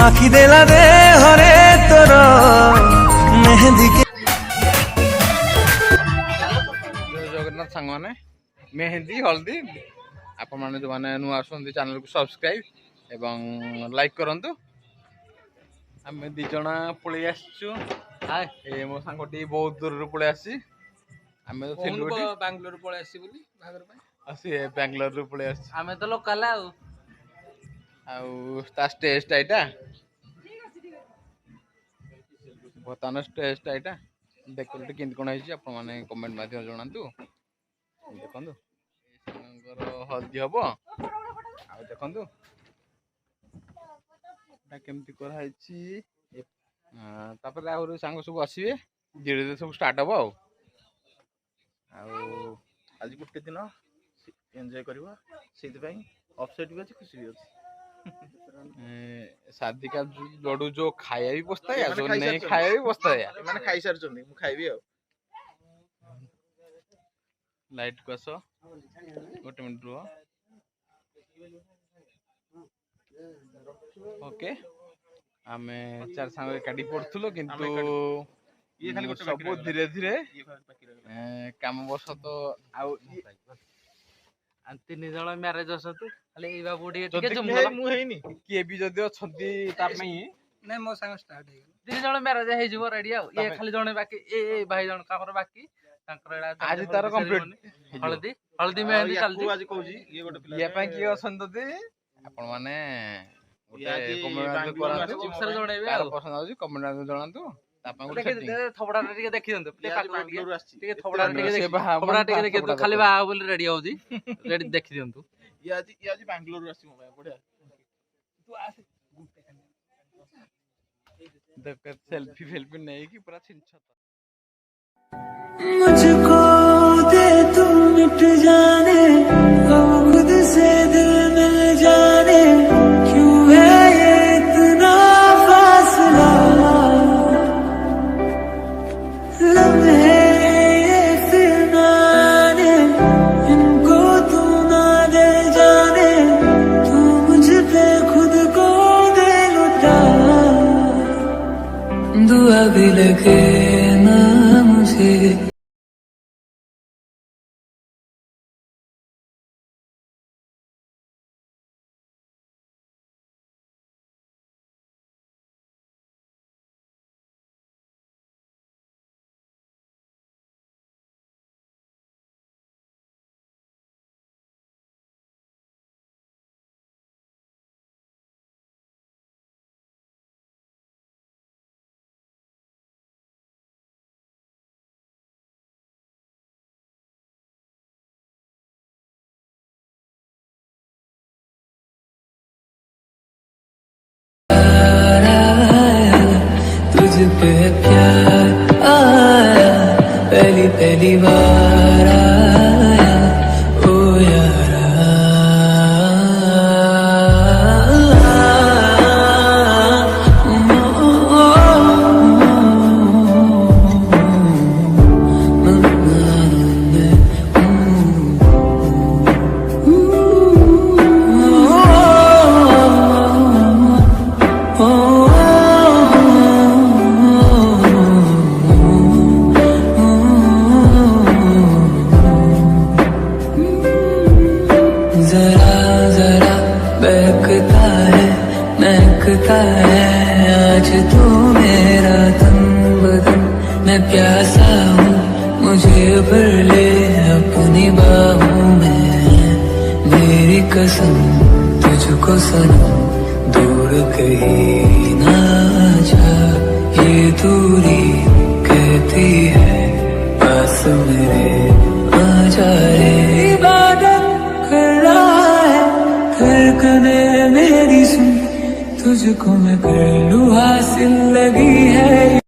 आखि देला दे हरे तोर मेहंदी के जगन्नाथ सांग मैंने मेहंदी हल्दी आपण मैंने जो मैंने नुआ आसुंदी चैनल को सब्सक्राइब एवं लाइक करंतु आम दी जना पलि आसचु ए मो सांगटी बहुत दूर पलि आसी आमे तो थिलुटी बेंगलोर पळे आसी बोली भागर पे आसी बेंगलोर रु पलि आसी आमे तो लोकल आउ ता टेस्ट आइटा बर्तमान टेस्ट आइटा देखते केमती कौन है आप कमेंट माध्यम जनातु देखु हल्दी हम आ देखु केमती कराई सांग सब आसवे धीरे धीरे सब स्टार्ट हम आज गोटे दिन एंजॉय करवा से अपसेट भी अच्छी खुशी भी अच्छी शादी का लड्डू जो खाया भी बसता है जो नहीं खाया भी बसता है मैंने खाई सारी चंदी मु खाइबी आ लाइट को आस गोटे मिनट रुह ओके आमे चार सांग काटी पड़थुलो किंतु ये खाली गोटे सब धीरे धीरे काम बस तो आउ तीन जण मैरेज असतु खाली ए बाबू मु हेनी किए भी जदि अछंती तार नहीं नहीं मो संग स्टार्ट हे तीन जण मैरेज हे जिवो रेडी आ ये खाली जण बाकी ए भाई जण काकर बाकी तांकर आज तार कंप्लीट हल्दी हल्दी मेहंदी चलती आज कहूजी ये गोटे पिला ये पा की अछंती आपण माने गोटे कमेंट करंतु चिप्सर जणेबे कार पसंद आउजी कमेंट जणांतु तापा गोटे सेटिंग थोबड़ा टिके देखि दंतु बेंगलोर आछि टिके थोबड़ा टिके देखि थोबड़ा देखि तो खाली बा बोली रेडी होजी रेडी देखि दंतु ये आज बेंगलोर आछि मोबाइल बढ़िया तू आसे देख सेल्फी फेल्फी नहीं कि पूरा छिनछता मुझको दे तू मिट जाने हम खुद से दिल मिल जाने क्यों है ये इतना फासला लम्हे ये फिर ना आने इनको तू ना दे जाने तू मुझ पे खुद को दे लुटा दुआ भी लगे ना मुझे पे प्यार आया पहली पहली बार आया ओ यारा आज तू मेरा तन बदन मैं प्यासा हूँ मुझे भर ले अपनी बाहों में मेरी कसम तुझको सनम दूर कहीं ना जा ये दूरी कहती है पास मेरे आ जा रे इबादत कर रहा है धड़कने मेरी सुन तुझको मैं कर लूँ हासिल लगी है